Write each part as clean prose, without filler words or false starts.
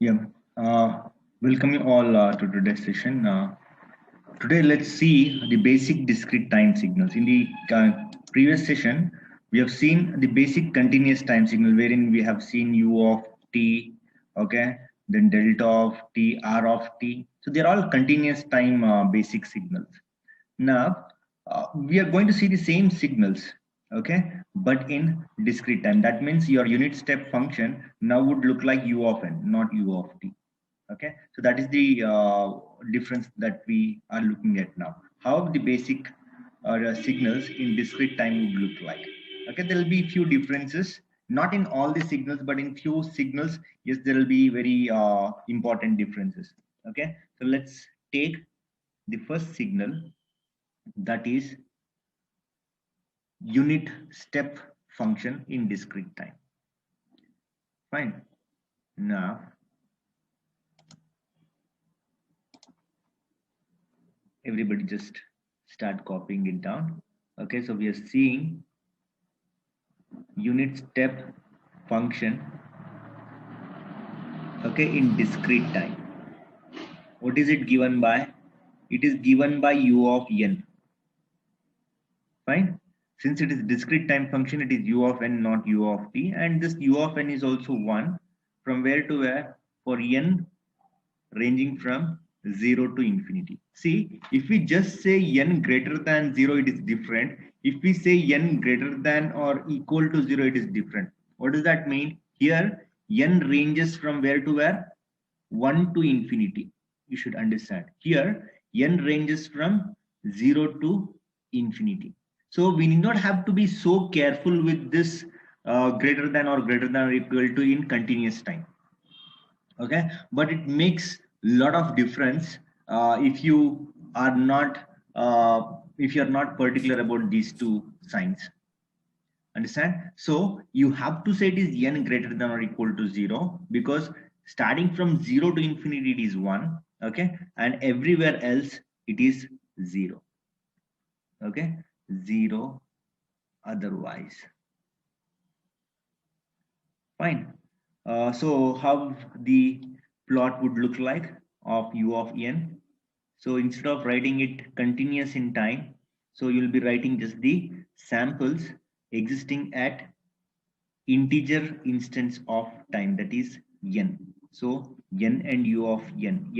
Yeah, welcome you all to today's session. Today, let's see the basic discrete time signals. In the previous session, we have seen the basic continuous time signal, wherein we have seen u of t, okay, then delta of t, r of t. So they're all continuous time basic signals. Now, we are going to see the same signals, okay, but in discrete time. That means your unit step function now would look like u of n, not u of t. Okay, so that is the difference that we are looking at now. How the basic signals in discrete time would look like. Okay, there will be few differences, not in all the signals, but in few signals, yes, there will be very important differences. Okay, so let's take the first signal, that is unit step function in discrete time. Fine. Now, everybody just start copying it down. Okay, so we are seeing unit step function, okay, in discrete time. What is it given by? It is given by u of n. Fine. Since it is discrete time function, it is u of n, not u of t, and this u of n is also 1. From where to where? For n ranging from 0 to infinity. See, if we just say n greater than 0, it is different. If we say n greater than or equal to 0, it is different. What does that mean? Here, n ranges from where to where? 1 to infinity. You should understand. Here, n ranges from 0 to infinity. So we need not have to be so careful with this greater than or equal to in continuous time. Okay, but it makes lot of difference if you are not particular about these two signs. Understand? So you have to say it is n greater than or equal to 0, because starting from 0 to infinity it is 1, okay, and everywhere else it is 0, okay, 0 otherwise. Fine. So how the plot would look like of u of n? So instead of writing it continuous in time, so you'll be writing just the samples existing at integer instance of time, that is n. So n and u of n.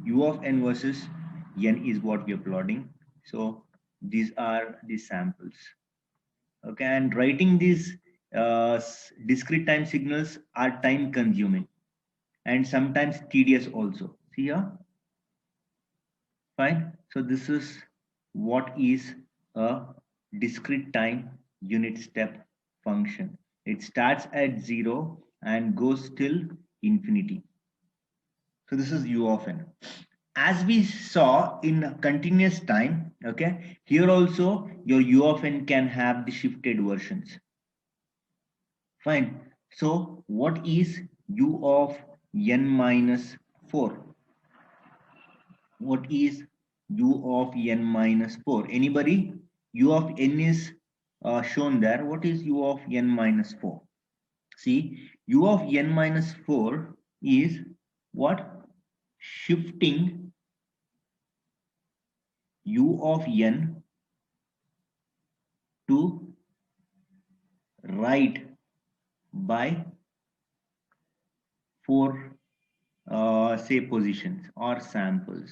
U of n versus n is what we are plotting. So these are the samples. Okay, and writing these discrete time signals are time consuming and sometimes tedious also. See here? Fine. So this is what is a discrete time unit step function. It starts at 0 and goes till infinity. So this is u of n. As we saw in continuous time, okay, here also your u of n can have the shifted versions. Fine. So what is u of n minus 4? What is u of n minus 4? Anybody? U of n is shown there. What is u of n minus 4? See, u of n minus 4 is what? Shifting u of n to right by 4 say positions or samples.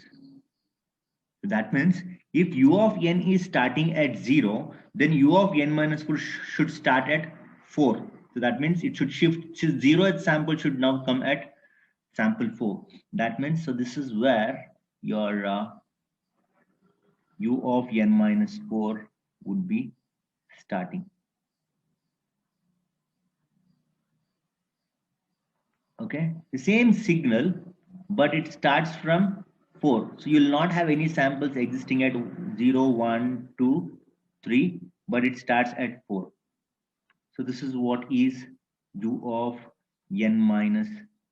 So that means if u of n is starting at 0, then u of n minus 4 should start at 4. So that means it should shift. 0th sample should now come at sample 4. That means, so this is where your u of n minus 4 would be starting. Okay, the same signal, but it starts from 4. So you'll not have any samples existing at 0, 1, 2, 3, but it starts at 4. So this is what is u of n minus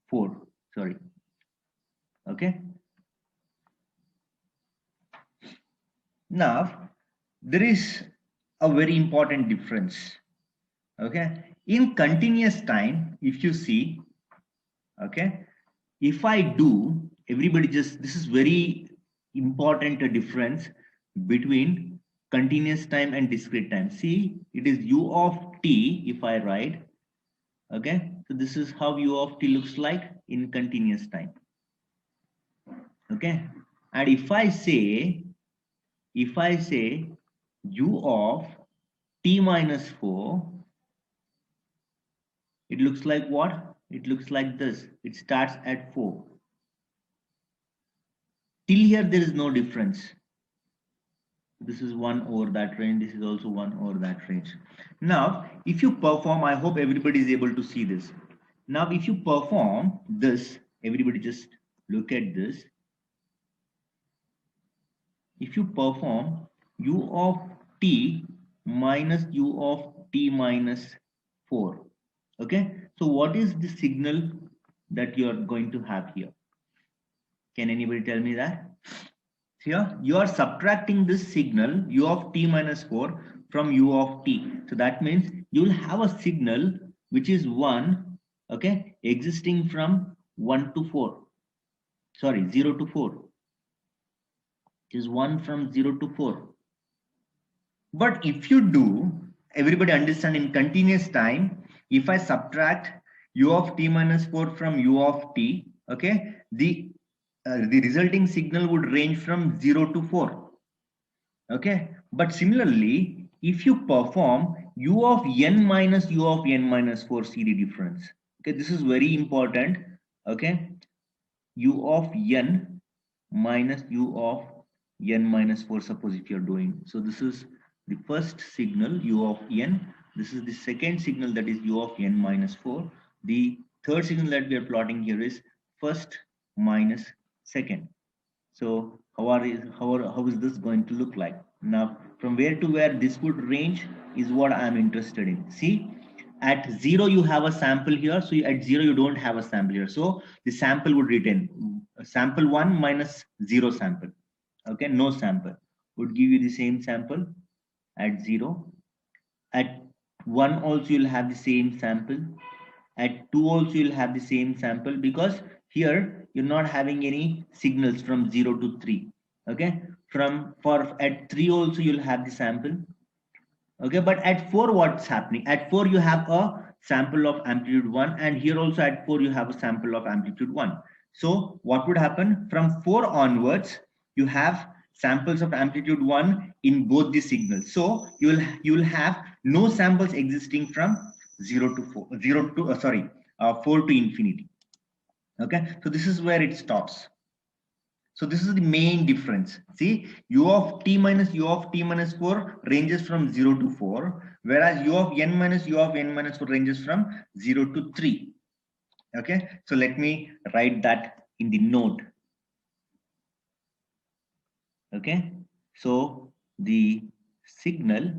4. Sorry. Okay. Now, there is a very important difference. Okay. In continuous time, if you see, okay, if I do, everybody just, this is very important difference between continuous time and discrete time. See, it is u of t if I write, okay? So this is how u of t looks like in continuous time, okay? And if I say u of t minus 4, it looks like what? It looks like this. It starts at 4. Till here, there is no difference. This is 1 over that range. This is also 1 over that range. Now, if you perform, I hope everybody is able to see this. Now, if you perform this, everybody just look at this. If you perform u of t minus u of t minus 4, okay? So what is the signal that you are going to have here? Can anybody tell me that? Here you are subtracting this signal u of t minus 4 from u of t. So that means you will have a signal which is 1, okay, existing from 1 to 4. Sorry, 0 to 4. It is 1 from 0 to 4. But if you do, everybody understand, in continuous time, if I subtract u of t minus 4 from u of t, okay, the resulting signal would range from 0 to 4, okay? But similarly, if you perform u of n minus u of n minus 4, see the difference, okay? This is very important, okay? U of n minus u of n minus 4, suppose if you're doing. So this is the first signal u of n. This is the second signal, that is u of n minus 4. The third signal that we are plotting here is first minus second. So how is this going to look like? Now, from where to where this would range is what I am interested in. See, at 0 you have a sample here, so at 0 you don't have a sample here, so the sample would retain sample 1 minus 0 sample, okay? No sample would give you the same sample at 0. At 1 also you'll have the same sample. At 2 also you'll have the same sample, because here you're not having any signals from 0 to 3, okay? At 3 also you'll have the sample, okay? But at 4, what's happening? At 4 you have a sample of amplitude 1, and here also at 4 you have a sample of amplitude 1. So what would happen? From 4 onwards you have samples of amplitude 1 in both the signals, so you will have no samples existing from 0 to 4, 4 to infinity, okay? So this is where it stops. So this is the main difference. See, u of t minus u of t minus 4 ranges from 0 to 4, whereas u of n minus u of n minus 4 ranges from 0 to 3. Okay, so let me write that in the note. Okay, so the signal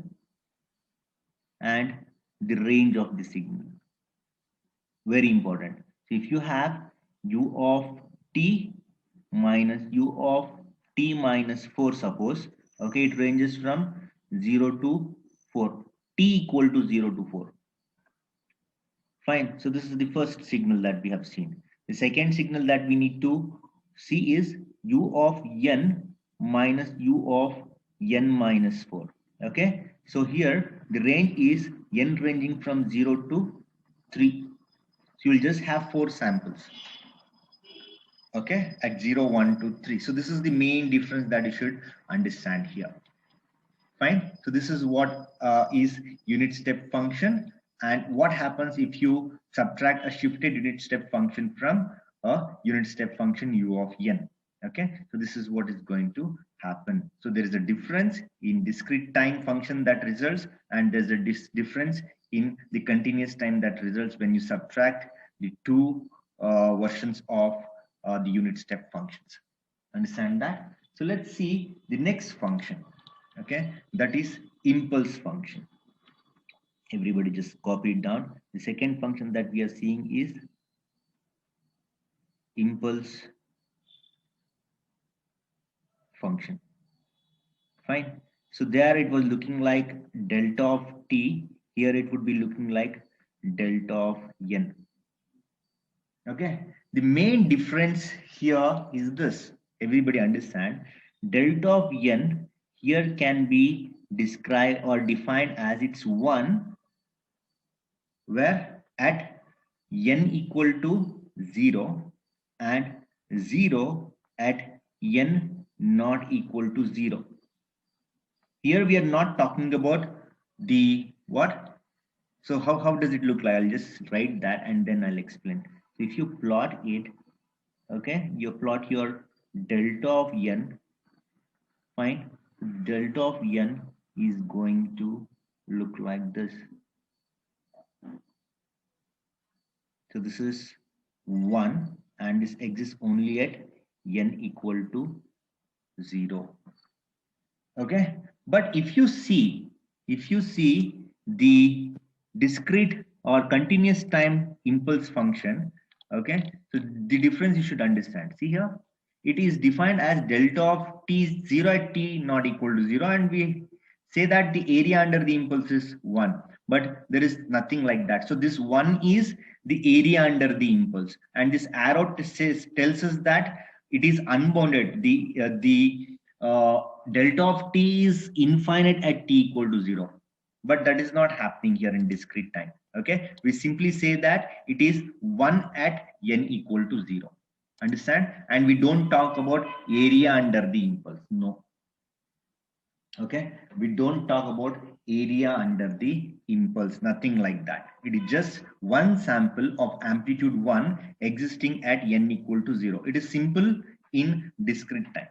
and the range of the signal, very important. So if you have u of t minus u of t minus 4, suppose, okay, it ranges from 0 to 4, t equal to 0 to 4. Fine, so this is the first signal that we have seen. The second signal that we need to see is u of n minus u of n minus 4. Okay, so here the range is n ranging from 0 to 3. So you'll just have 4 samples, okay, at 0, 1, 2, 3. So this is the main difference that you should understand here. Fine, so this is what is unit step function, and what happens if you subtract a shifted unit step function from a unit step function u of n. Okay, so this is what is going to happen. So there is a difference in discrete time function that results, and there's a difference in the continuous time that results when you subtract the two versions of the unit step functions. Understand that? So let's see the next function, okay, that is impulse function. Everybody just copy it down. The second function that we are seeing is impulse function. Fine, so there it was looking like delta of t, here it would be looking like delta of n. Okay, The main difference here is this. Everybody understand? Delta of n here can be described or defined as it's 1, where at n equal to 0 and 0 at n not equal to 0. Here we are not talking about the what? So how does it look like? I'll just write that and then I'll explain. So if you plot it, okay, you plot your delta of n, fine. Delta of n is going to look like this. So this is 1 and this exists only at n equal to 0. Okay, but if you see the discrete or continuous time impulse function, okay, so the difference you should understand. See here, it is defined as delta of t 0 at t not equal to 0, and we say that the area under the impulse is 1, but there is nothing like that. So this 1 is the area under the impulse, and this arrow tells us that it is unbounded. Delta of t is infinite at t equal to 0, but that is not happening here in discrete time. Okay, we simply say that it is 1 at n equal to 0. Understand? And we don't talk about area under the impulse. No. Okay, we don't talk about area under the impulse, nothing like that. It is just one sample of amplitude 1 existing at n equal to 0. It is simple in discrete time.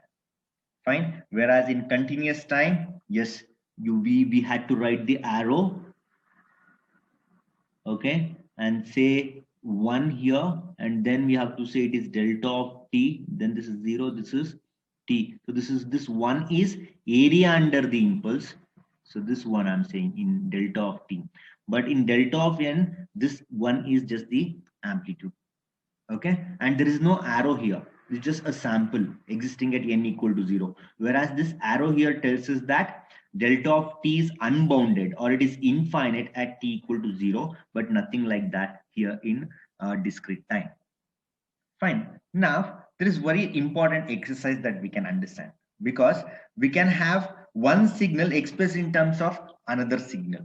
Fine. Whereas in continuous time, yes, we had to write the arrow, okay, and say 1 here, and then we have to say it is delta of t, then this is 0, this is t. So this 1 is area under the impulse. So this one I'm saying in delta of t, but in delta of n, this 1 is just the amplitude. Okay, and there is no arrow here. It's just a sample existing at n equal to 0. Whereas this arrow here tells us that delta of t is unbounded, or it is infinite at t equal to 0, but nothing like that here in discrete time. Fine. Now, there is very important exercise that we can understand, because we can have one signal expressed in terms of another signal.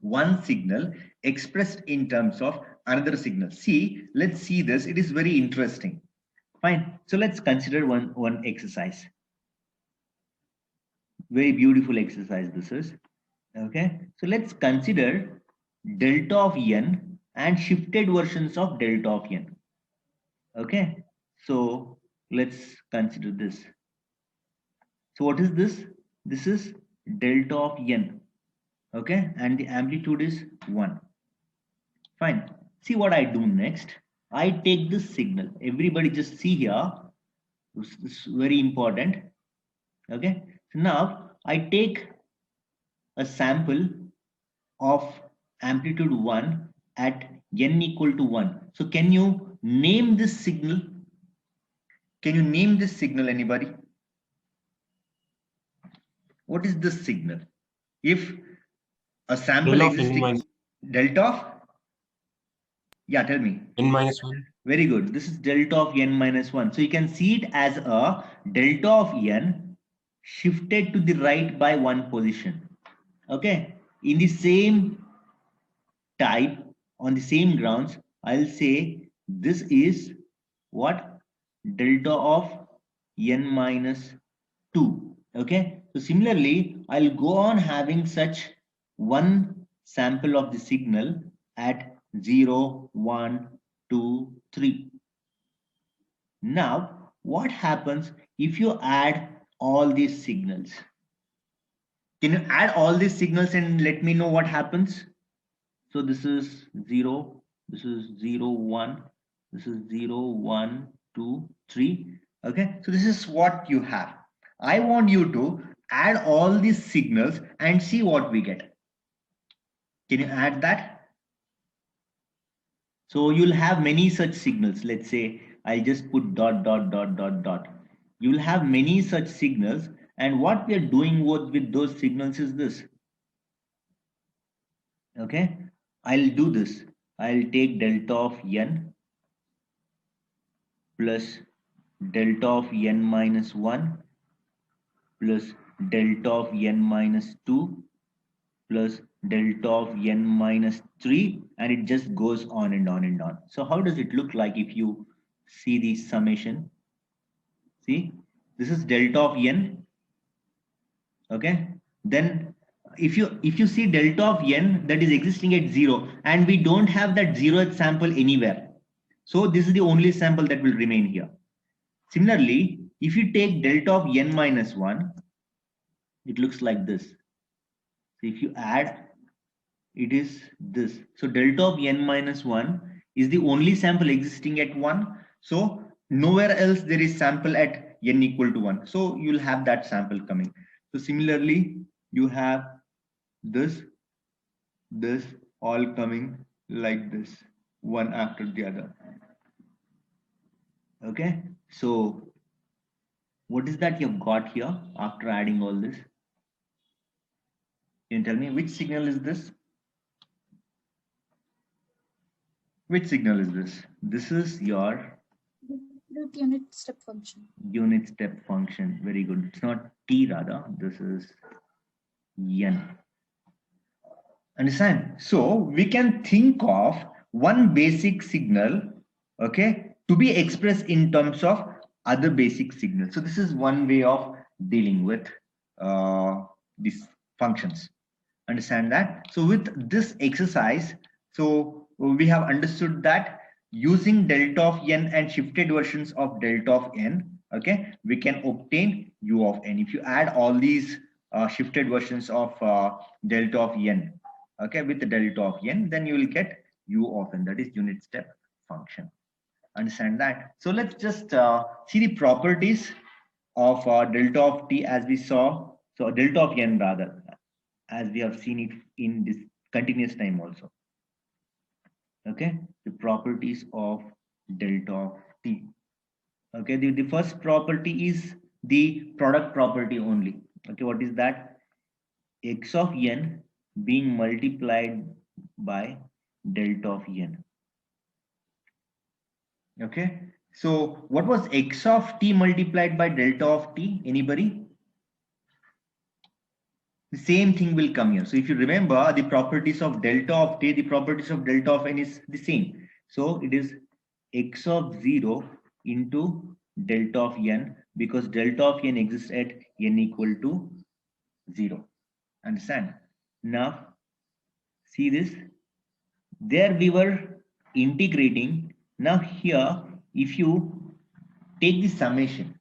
One signal expressed in terms of another signal. See, let's see this. It is very interesting. Fine. So let's consider one exercise. Very beautiful exercise this is. Okay. So let's consider delta of n and shifted versions of delta of n. Okay. So let's consider this. So what is this? This is delta of n. Okay. And the amplitude is 1. Fine. See what I do next. I take this signal. Everybody just see here. This is very important. Okay. So now I take a sample of amplitude 1 at n equal to 1. So can you name this signal? Can you name this signal, anybody? What is this signal? If a sample existing delta of, yeah, tell me. n-1. Very good. This is delta of n-1. So you can see it as a delta of n shifted to the right by 1 position. Okay. In the same type, on the same grounds, I'll say this is what? Delta of n-2. Okay. So similarly, I'll go on having such one sample of the signal at 0, 1, 2, 3. Now, what happens if you add all these signals? Can you add all these signals and let me know what happens? So this is 0, this is 0, 1, this is 0, 1, 2, 3. Okay, so this is what you have. I want you to add all these signals and see what we get. Can you add that? So you'll have many such signals. Let's say I'll just put dot, dot, dot, dot, dot. You'll have many such signals. And what we are doing with those signals is this. Okay, I'll do this. I'll take delta of n. plus delta of n minus 1 plus delta of n minus 2 plus delta of n minus 3, and it just goes on and on and on. So how does it look like if you see the summation? See, this is delta of n. Okay, then if you see delta of n that is existing at 0, and we don't have that 0th sample anywhere, so this is the only sample that will remain here. Similarly, if you take delta of n minus 1, it looks like this. So if you add, it is this. So delta of n minus 1 is the only sample existing at 1. So nowhere else there is sample at n equal to 1. So you'll have that sample coming. So similarly, you have this all coming like this, one after the other. Okay, so what is that you've got here after adding all this? Can you tell me which signal is this? Which signal is this? This is your unit step function. Unit step function. Very good. It's not T rather. This is N. Understand? So we can think of one basic signal, okay, to be expressed in terms of other basic signals. So this is one way of dealing with these functions. Understand that? So with this exercise, so we have understood that using delta of n and shifted versions of delta of n, okay, we can obtain u of n. If you add all these shifted versions of delta of n, okay, with the delta of n, then you will get u of n, that is unit step function. Understand that? So let's just see the properties of delta of t as we saw. So delta of n rather, as we have seen it in this continuous time also. Okay, the properties of delta of t. Okay, the first property is the product property only. Okay, what is that? X of n being multiplied by delta of n. Okay, so what was x of t multiplied by delta of t? Anybody? The same thing will come here. So if you remember the properties of delta of t, the properties of delta of n is the same. So it is x of 0 into delta of n, because delta of n exists at n equal to 0. Understand? Now see this. There we were integrating. Now here, if you take the summation,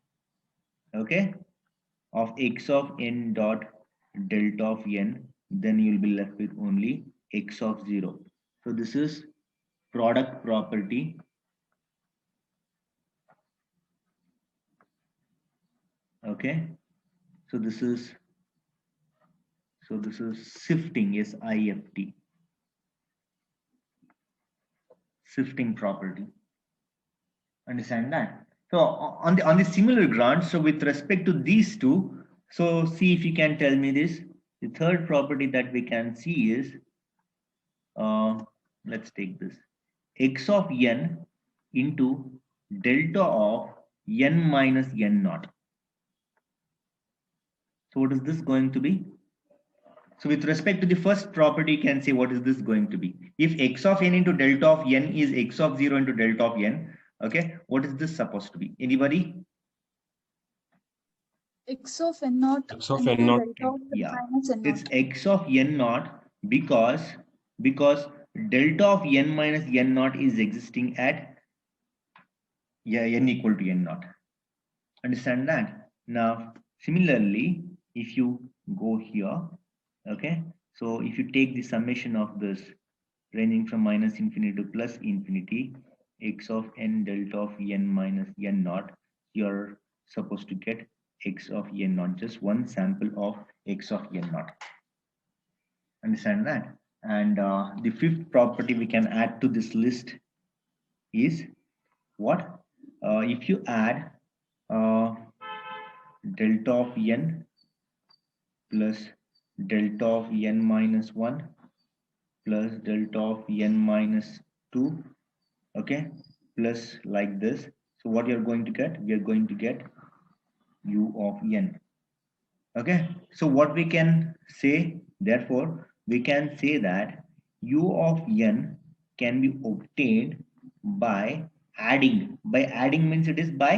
okay, of x of n dot delta of n, then you will be left with only x of 0. So this is product property. Okay, so this is shifting, is IFT, shifting property. Understand that? So on the similar grounds, so with respect to these two, so see if you can tell me this. The third property that we can see is, let's take this, x of n into delta of n minus n naught. So what is this going to be? So with respect to the first property, you can say what is this going to be? If x of n into delta of n is x of 0 into delta of n, okay, what is this supposed to be? Anybody? X of n naught. X of n naught. Yeah, minus n naught. it's x of n naught because delta of n minus n naught is existing at n equal to n naught. Understand that? Now similarly, if you go here, okay, so if you take the summation of this ranging from minus infinity to plus infinity, x of n delta of n minus n naught, you're supposed to get x of n naught, just one sample of x of n naught. Understand that? And the fifth property we can add to this list is what? If you add delta of n plus delta of n minus 1 plus delta of n minus 2, okay, plus like this. So So what you're going to get? We are going to get u of n. Okay, so what we can say, therefore, we can say that u of n can be obtained by adding. By adding means it is by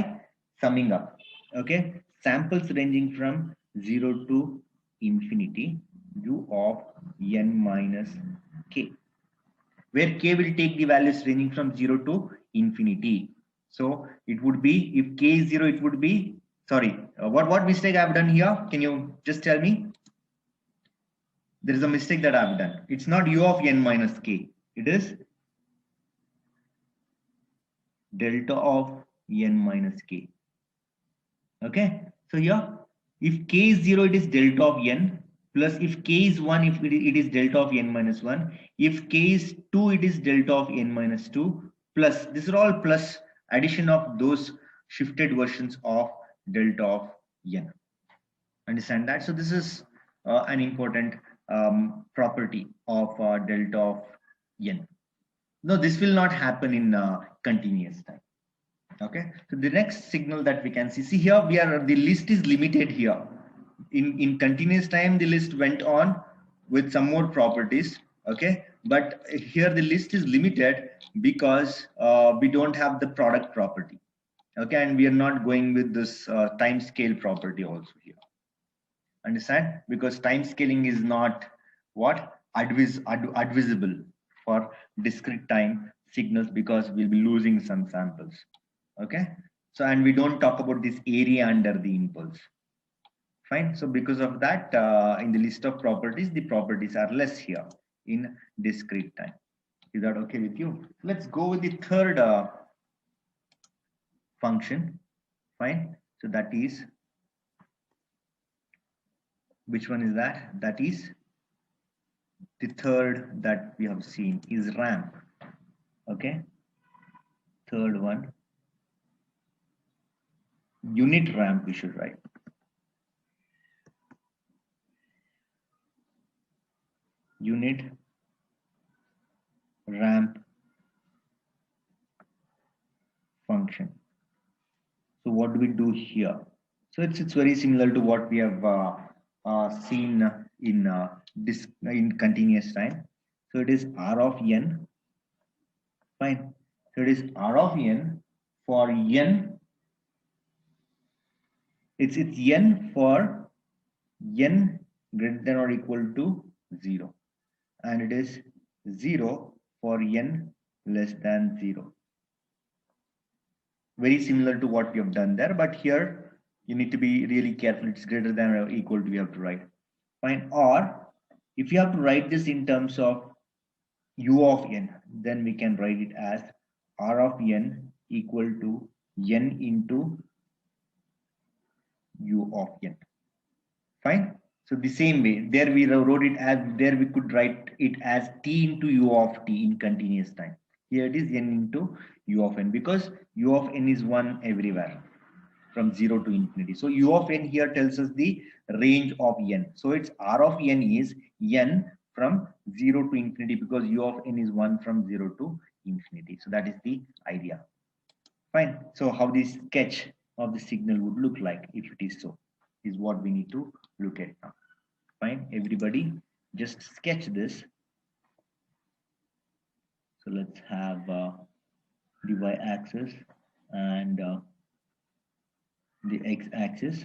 summing up. Okay, samples ranging from 0 to infinity, u of n minus k, where k will take the values ranging from 0 to infinity. So it would be, if k is 0, it would be, sorry, what mistake I've done here? Can you just tell me? There is a mistake that I've done. It's not u of n minus k. It is delta of n minus k. Okay. So here, if k is 0, it is delta of n, plus if k is 1, if it is delta of n minus 1. If k is 2, it is delta of n minus 2, plus, these are all plus addition of those shifted versions of delta of n. Understand that? So this is an important property of delta of n. No, this will not happen in continuous time. Okay, so the next signal that we can see here, the list is limited here. In continuous time, the list went on with some more properties. Okay, but here the list is limited because we don't have the product property. Okay, and we are not going with this time scale property also here. Understand? Because time scaling is not what advisable for discrete time signals, because we'll be losing some samples. Okay, so, and we don't talk about this area under the impulse. Fine. So because of that, in the list of properties, the properties are less here in discrete time. Is that okay with you? Let's go with the third function. Fine. So that is, which one is that? That is the third that we have seen is ramp. Okay. Third one, unit ramp we should write. Unit ramp function. So what do we do here? So it's very similar to what we have seen in continuous time. So it is r of n. Fine. So it is r of n for n. It's n for n greater than or equal to 0, and it is 0 for n less than 0. Very similar to what we have done there, but here you need to be really careful. It's greater than or equal to, we have to write. Fine. Or if you have to write this in terms of u of n, then we can write it as r of n equal to n into u of n. Fine. So the same way, there we wrote it as, there we could write it as t into u of t in continuous time. Here it is n into u of n, because u of n is 1 everywhere from 0 to infinity. So u of n here tells us the range of n. So it's r of n is n from 0 to infinity, because u of n is 1 from 0 to infinity. So that is the idea. Fine. So how the sketch of the signal would look like if it is so, is what we need to look at now. Fine. Everybody just sketch this. So let's have the y-axis and the x-axis.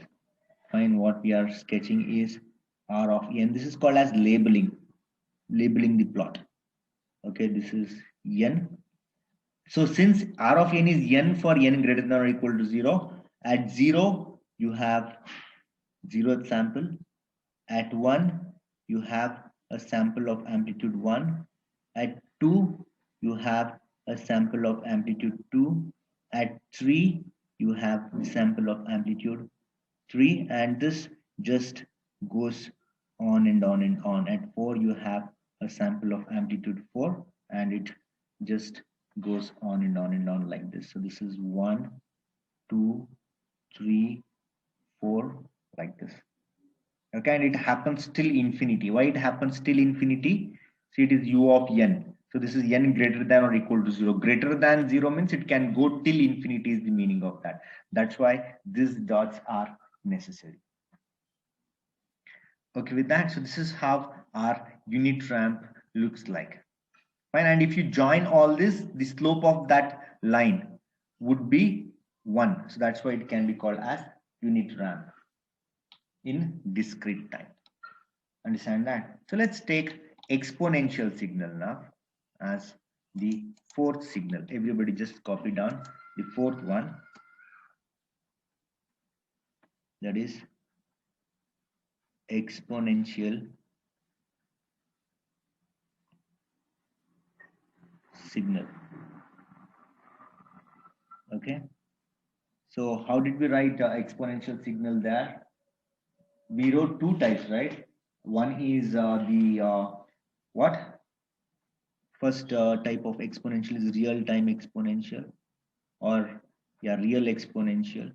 Fine. What we are sketching is r of n. This is called as labeling the plot. Okay, this is n. So since r of n is n for n greater than or equal to 0, at 0 you have 0th sample. At 1 you have a sample of amplitude 1. At 2 you have a sample of amplitude 2. At 3 you have a sample of amplitude 3, and this just goes on and on and on. At 4 you have a sample of amplitude 4, and it just goes on and on and on like this. So this is 1, 2, 3, 4, like this. Okay, and it happens till infinity. Why it happens till infinity? See, it is u of n. So this is n greater than or equal to 0. Greater than 0 means it can go till infinity is the meaning of that. That's why these dots are necessary. Okay, with that, so this is how our unit ramp looks like. Fine, and if you join all this, the slope of that line would be 1. So that's why it can be called as unit ramp in discrete time. Understand that? So let's take exponential signal now as the fourth signal. Everybody just copy down the fourth one. That is exponential signal. Okay. So how did we write exponential signal there? We wrote two types, right? One is what? First type of exponential is real-time exponential, or yeah, real exponential.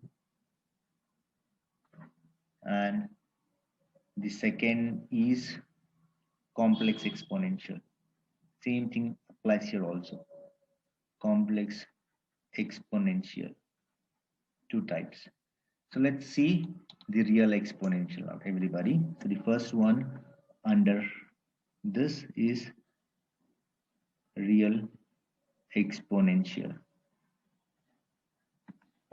And the second is complex exponential. Same thing applies here also. Complex exponential, two types. So let's see the real exponential now, everybody. So the first one under this is real exponential.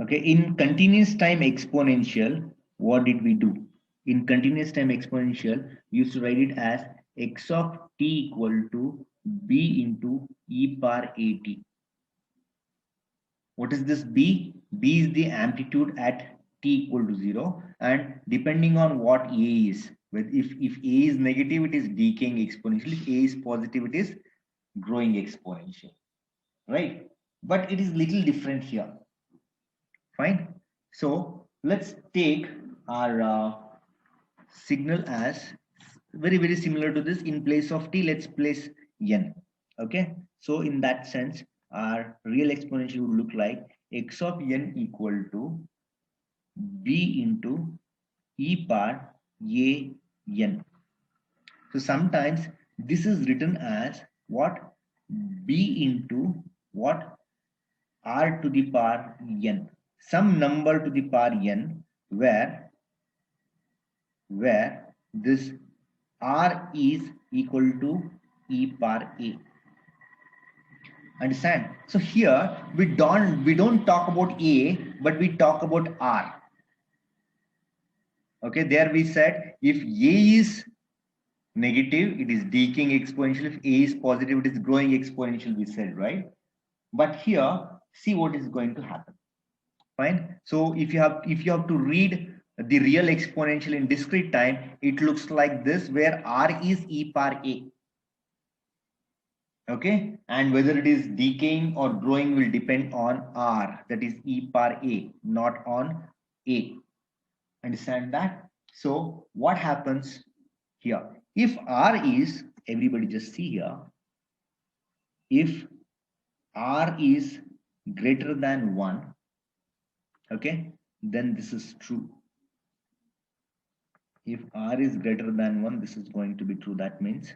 Okay, in continuous time exponential, what did we do? In continuous time exponential, we used to write it as x of t equal to b into e power at. What is this b? B is the amplitude at t equal to 0, and depending on what a is, if a is negative, it is decaying exponential. If a is positive, it is growing exponential, right? But it is little different here. Fine. So let's take our signal as very similar to this. In place of t, let's place n. Okay. So in that sense, our real exponential would look like x of n equal to b into e power a n. So sometimes this is written as what? B into what? R to the power n. Some number to the power n where this r is equal to e power a. Understand? So here we don't talk about a, but we talk about r. Okay, there we said if a is negative, it is decaying exponential. If a is positive, it is growing exponential, we said, right? But here, see what is going to happen. Fine. So if you have to read the real exponential in discrete time, it looks like this, where r is e power a. Okay, and whether it is decaying or growing will depend on r, that is e power a, not on a. Understand that? So what happens here? If r is, everybody just see here, if r is greater than 1, okay, then this is true. If r is greater than 1, this is going to be true. That means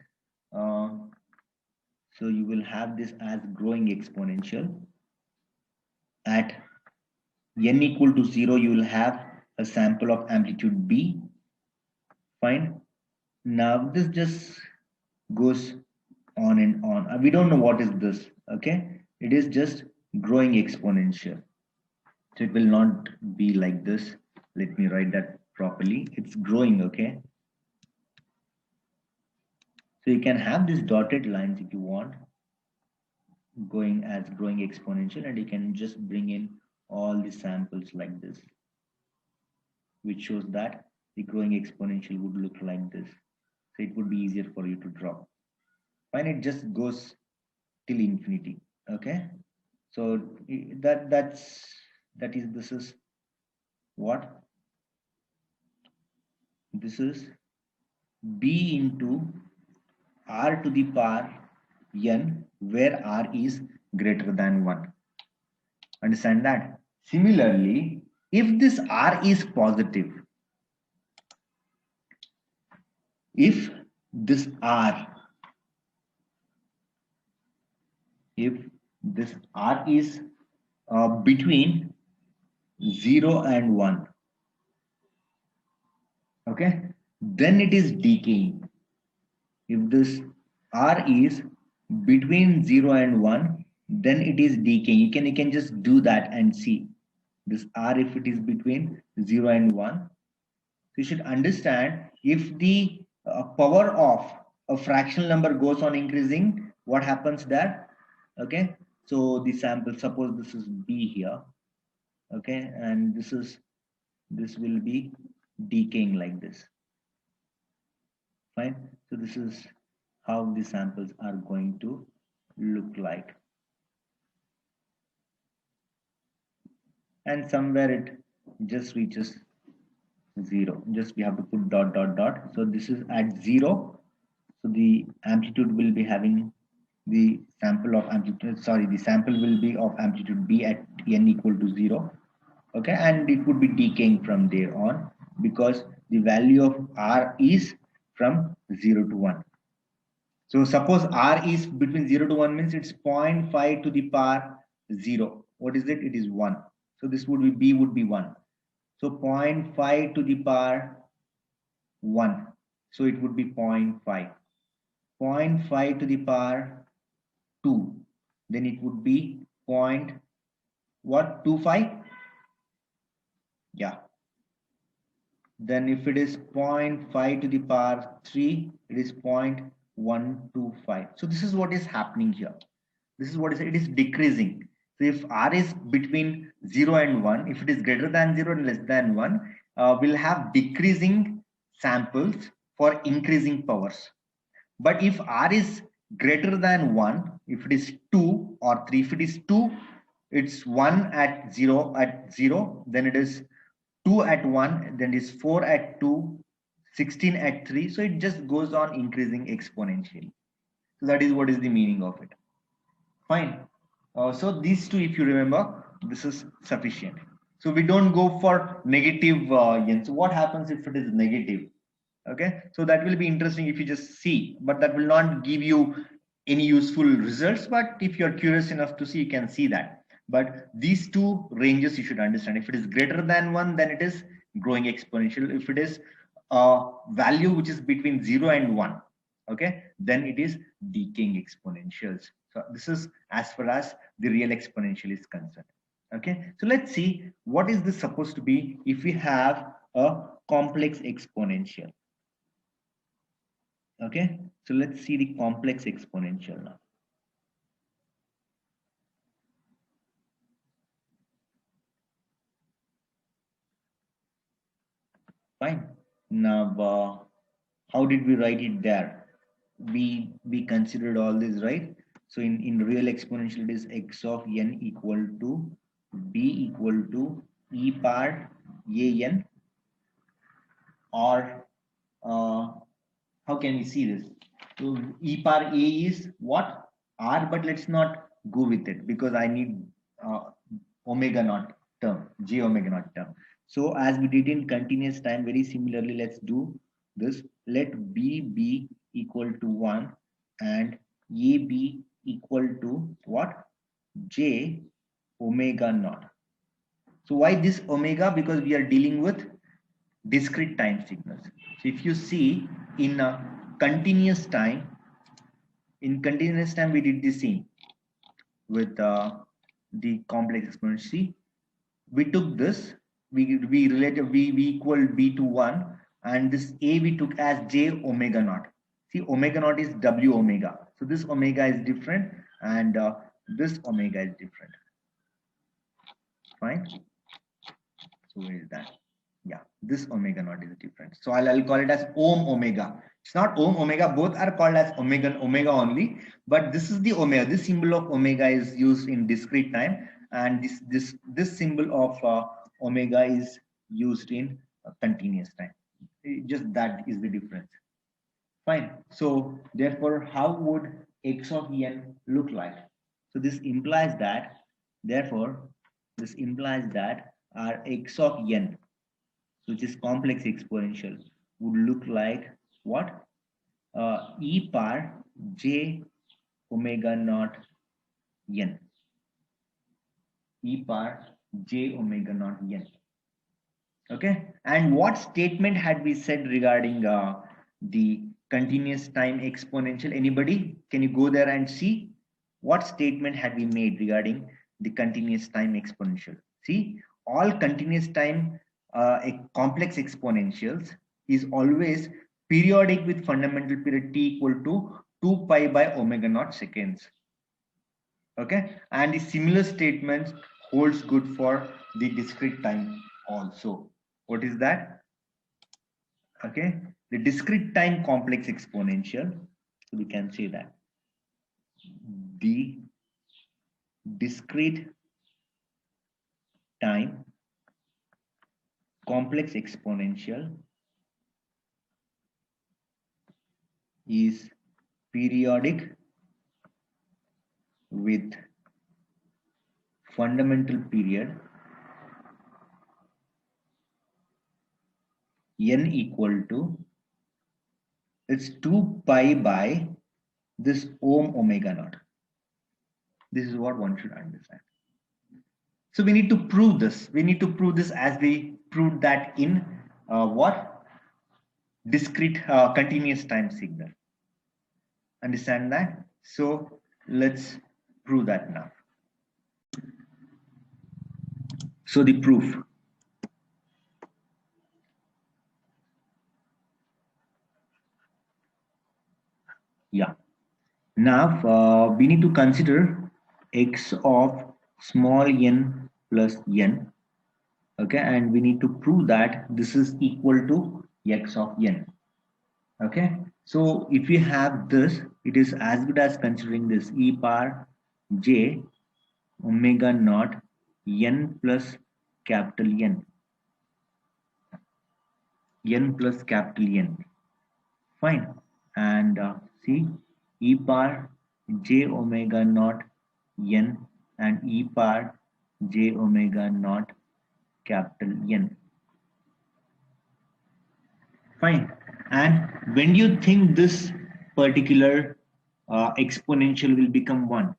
so you will have this as growing exponential. At n equal to 0, you will have a sample of amplitude b. Fine. Now this just goes on and on. We don't know what is this. Okay, it is just growing exponential. So it will not be like this. Let me write that properly. It's growing. Okay. So you can have these dotted lines if you want, going as growing exponential, and you can just bring in all the samples like this, which shows that the growing exponential would look like this. So it would be easier for you to draw. Fine, it just goes till infinity. Okay. So this is what? This is b into r to the power n, where r is greater than 1. Understand that? Similarly, if this r is positive, if this r if this R is between 0 and 1, okay, then it is decaying. If this R is between 0 and 1, then it is decaying. You can just do that and see this R if it is between 0 and 1. So you should understand if the power of a fractional number goes on increasing, what happens there? Okay, so the sample, suppose this is B here, okay, and this will be decaying like this. Fine. So this is how the samples are going to look like. And somewhere it just reaches 0. Just we have to put dot dot dot. So this is at 0. So the amplitude will be having the sample of amplitude, sorry, the sample will be of amplitude B at n equal to 0. Okay, and it would be decaying from there on because the value of R is from 0 to 1. So suppose R is between 0 to 1 means it's 0.5 to the power 0. What is it? It is 1. So this would be B would be 1. So 0.5 to the power 1. So it would be 0.5. 0.5 to the power 2. Then it would be point what 25? Yeah. Then if it is 0.5 to the power 3, it is 0.125. So this is what is happening here. This is what is it is decreasing. So if R is between 0 and 1, if it is greater than 0 and less than 1, we'll have decreasing samples for increasing powers. But if R is greater than 1, if it is 2 or 3, if it is 2, it's 1 at 0 at 0, then it is 2 at 1, then it is 4 at 2, 16 at 3. So it just goes on increasing exponentially. So that is what is the meaning of it. Fine. So these two, if you remember, this is sufficient. So we don't go for negative n. So what happens if it is negative? Okay, so that will be interesting if you just see, but that will not give you any useful results. But if you're curious enough to see, you can see that. But these two ranges you should understand. If it is greater than 1, then it is growing exponential. If it is a value which is between 0 and 1, okay, then it is decaying exponentials. So this is as far as the real exponential is concerned. Okay, so let's see what is this supposed to be if we have a complex exponential. Okay, so let's see the complex exponential now. Fine. Now, how did we write it there? We considered all this, right? So in real exponential, it is x of n equal to b equal to e power an, or how can we see this? So e power a is what? R, but let's not go with it because I need omega naught term, j omega naught term. So as we did in continuous time, very similarly, let's do this. Let b be equal to 1 and a be equal to what? J omega naught. So why this omega? Because we are dealing with discrete time signals. So if you see in continuous time, we did the same with the complex exponential. See, we took this, we related we equal b to 1, and this a we took as j omega naught. See, omega naught is w omega. So this omega is different, and this omega is different. Fine. So where is that? Yeah, this omega naught is different. So I'll call it as ohm omega. It's not ohm omega, both are called as omega only, but this is the omega. This symbol of omega is used in discrete time, and this symbol of omega is used in continuous time. Just that is the difference. Fine. So therefore, how would x of n look like? So this implies that, therefore, this implies that our x of n, which is complex exponential, would look like what? E power j omega naught n, e power j omega naught n. Okay, and what statement had we said regarding the continuous time exponential? Anybody? Can you go there and see what statement had we made regarding the continuous time exponential? See, all continuous time complex exponentials is always periodic with fundamental period t equal to 2 pi by omega naught seconds. Okay, and the similar statement holds good for the discrete time also. What is that? Okay, the discrete time complex exponential. So we can say that the discrete time complex exponential is periodic with fundamental period n equal to, it's 2 pi by this omega naught. This is what one should understand. So we need to prove this. We need to prove this as we proved that in what? Discrete continuous time signal. Understand that? So let's prove that now. So the proof. Yeah. Now we need to consider x of small n plus n. Okay, and we need to prove that this is equal to x of n. Okay, so if we have this, it is as good as considering this e power j omega naught n plus capital N, n plus capital N. Fine, and see e power j omega naught n and e power j omega naught capital N. Fine, and when do you think this particular exponential will become 1?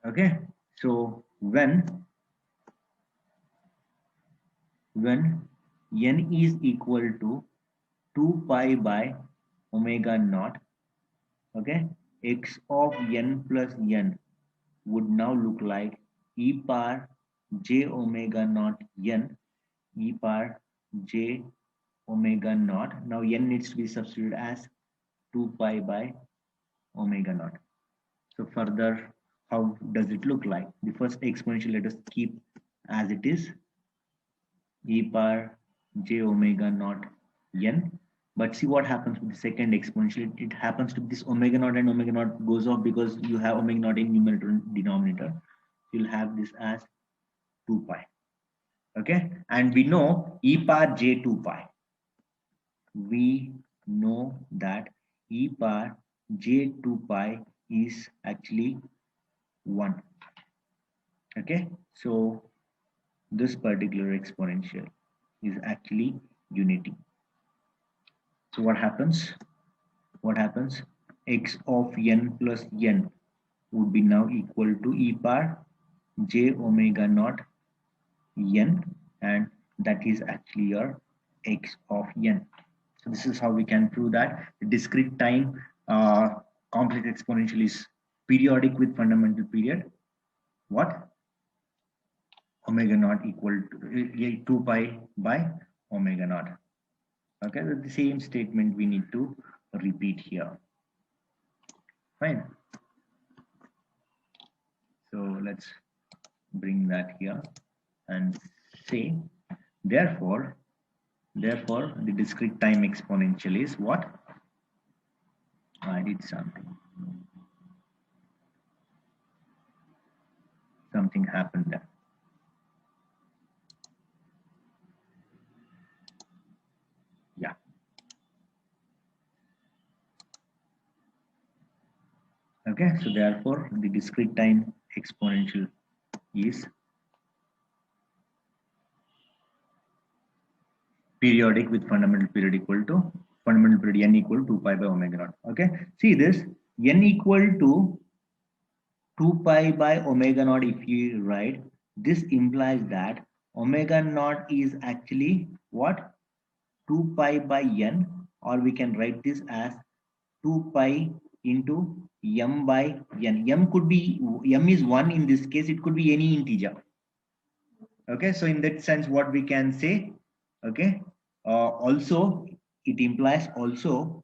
Okay, so when n is equal to 2 pi by omega naught, okay, x of n plus n would now look like e power j omega naught n, e power j omega naught. Now n needs to be substituted as 2 pi by omega naught. So further, how does it look like? The first exponential, let us keep as it is, e power j omega naught n. But see what happens with the second exponential. It happens to this omega naught, and omega naught goes off because you have omega naught in numerator and denominator. You'll have this as 2 pi. Okay, and we know e power j 2 pi. We know that e power j 2 pi is actually 1. Okay, so this particular exponential is actually unity. So what happens? What happens? X of n plus n would be now equal to e power j omega naught n, and that is actually your x of n. So this is how we can prove that the discrete time complex exponential is periodic with fundamental period. What? Omega naught equal to 2 pi by omega naught. Okay, the same statement we need to repeat here. Fine. So let's bring that here and say, therefore the discrete time exponential is what? I did something happened there. Yeah. Okay, so therefore the discrete time exponential is periodic with fundamental period equal to fundamental period n equal to 2 pi by omega naught. Okay, see this n equal to 2 pi by omega naught, if you write, this implies that omega naught is actually what? 2 pi by n, or we can write this as 2 pi into m by n. M could be, m is 1 in this case, it could be any integer. Okay, so in that sense, what we can say, okay, also it implies also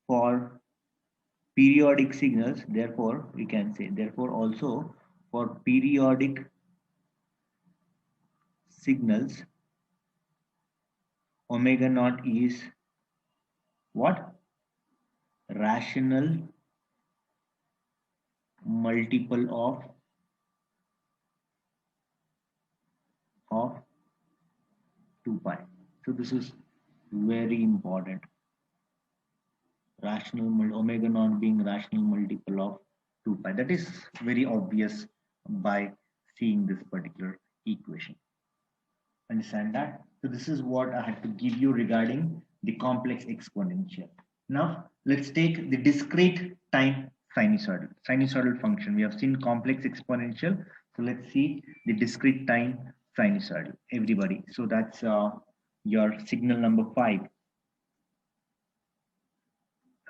for periodic signals, therefore we can say, therefore also for periodic signals, omega naught is what? Rational multiple of 2 pi. So this is very important. Rational omega naught being rational multiple of 2 pi. That is very obvious by seeing this particular equation. Understand that? So this is what I had to give you regarding the complex exponential. Now let's take the discrete time sinusoidal function. We have seen complex exponential. So let's see the discrete time sinusoidal, everybody. So that's your signal number 5.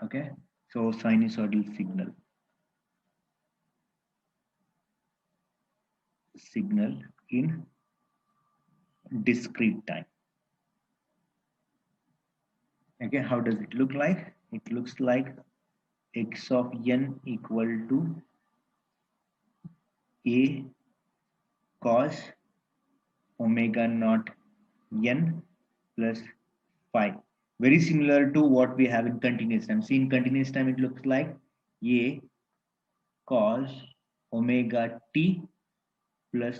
Okay, so sinusoidal signal in discrete time. Okay, how does it look like? It looks like x of n equal to a cos omega naught n plus phi. Very similar to what we have in continuous time. See, in continuous time, it looks like a cos omega t plus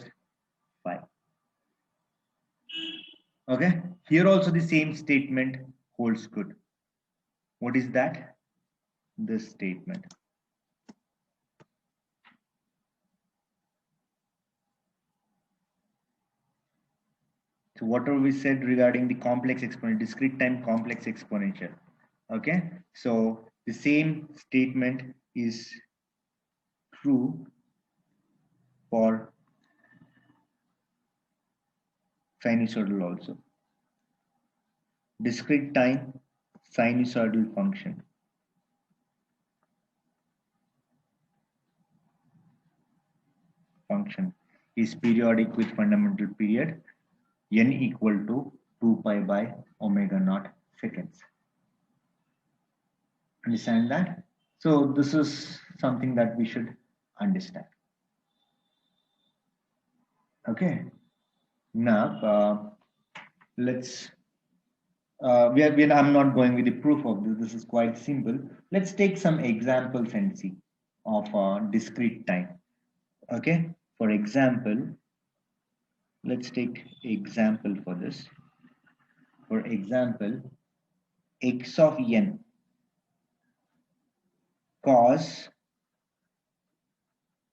phi. Okay, here also the same statement holds good. What is that? This statement. So whatever we said regarding the complex exponential, discrete time complex exponential. Okay, so the same statement is true for sinusoidal also. Discrete time sinusoidal function is periodic with fundamental period n equal to 2 pi by omega naught seconds. Understand that? So this is something that we should understand. Okay, now let's I'm not going with the proof of this. This is quite simple. Let's take some examples and see of discrete time. Okay, for example, let's take example for this. For example, x of n cos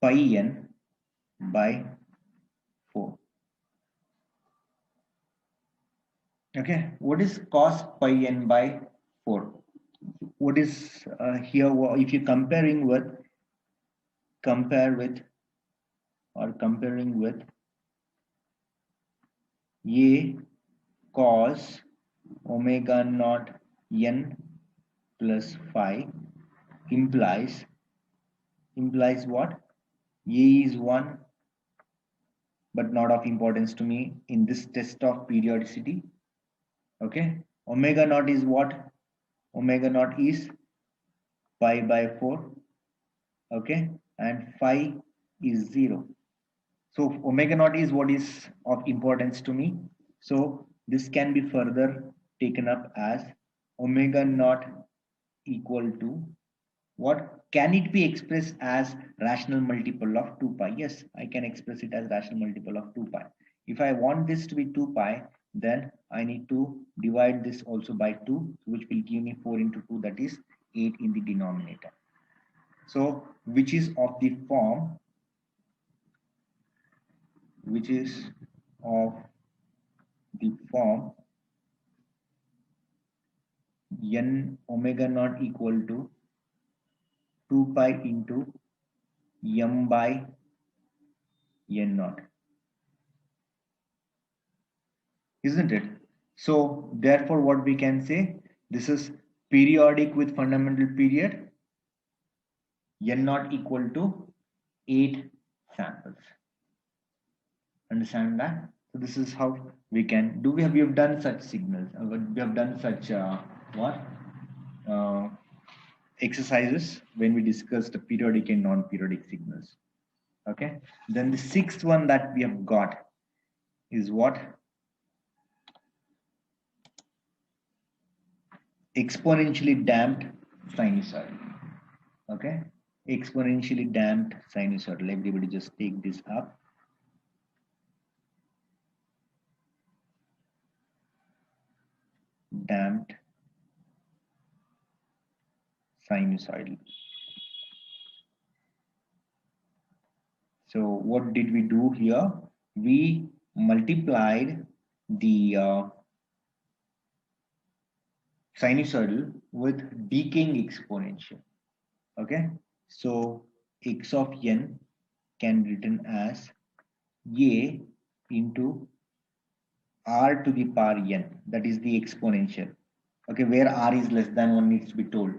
pi n by 4. Okay, what is cos pi n by 4? What is here? If you're comparing with a cos omega naught n plus phi implies what? A is 1, but not of importance to me in this test of periodicity. Okay, omega naught is what? Omega naught is pi by 4. Okay, and phi is 0. So omega naught is what is of importance to me. So this can be further taken up as omega naught equal to what? Can it be expressed as rational multiple of 2 pi? Yes, I can express it as rational multiple of 2 pi. If I want this to be 2 pi, then I need to divide this also by 2, which will give me 4 into 2, that is 8 in the denominator. So which is of the form n omega naught equal to 2 pi into m by n naught, isn't it? So therefore what we can say, this is periodic with fundamental period, n naught equal to 8 samples. Understand that? So this is how we can do. We have done such signals. We have done such exercises when we discussed the periodic and non-periodic signals. Okay. Then the sixth one that we have got is what? Exponentially damped sinusoid. Okay. Exponentially damped sinusoidal. Everybody just take this up. Damped sinusoidal. So what did we do here? We multiplied the sinusoidal with decaying exponential. Okay, so x of n can be written as a into r to the power n, that is the exponential. Okay, where r is less than 1 needs to be told.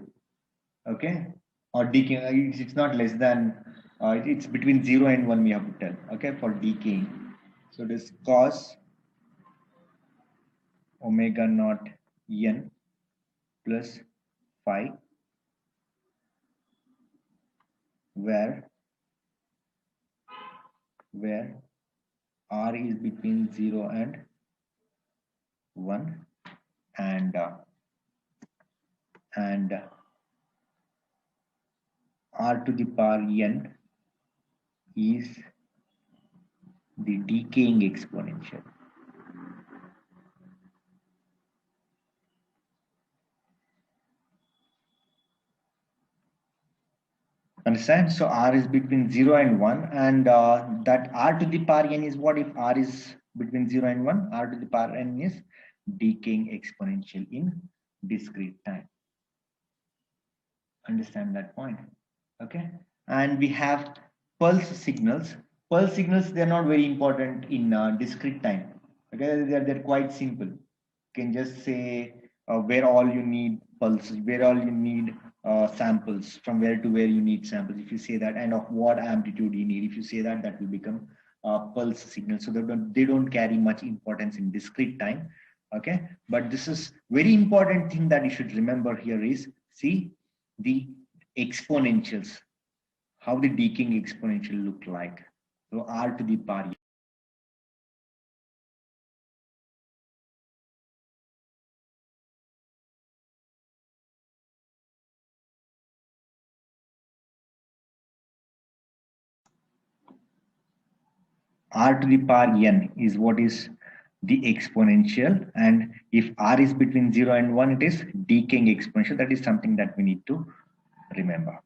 Okay, or decaying, it's not less than, it's between 0 and 1 we have to tell. Okay, for decaying. So this cos omega naught n plus phi, where r is between 0 and 1 and r to the power n is the decaying exponential. Understand? So r is between 0 and 1, and that r to the power n is what? If r is between 0 and 1, r to the power n is decaying exponential in discrete time. Understand that point? Okay. And we have pulse signals. Pulse signals, they're not very important in discrete time. Okay, they're quite simple. You can just say where all you need pulses, where all you need samples, from where to where you need samples. If you say that, and of what amplitude you need, if you say that, that will become pulse signal. So they don't carry much importance in discrete time. Okay, but this is very important thing that you should remember here is, see the exponentials, how the decaying exponential look like. So r to the power r to the power n is what is the exponential, and if r is between 0 and 1, it is decaying exponential. That is something that we need to remember.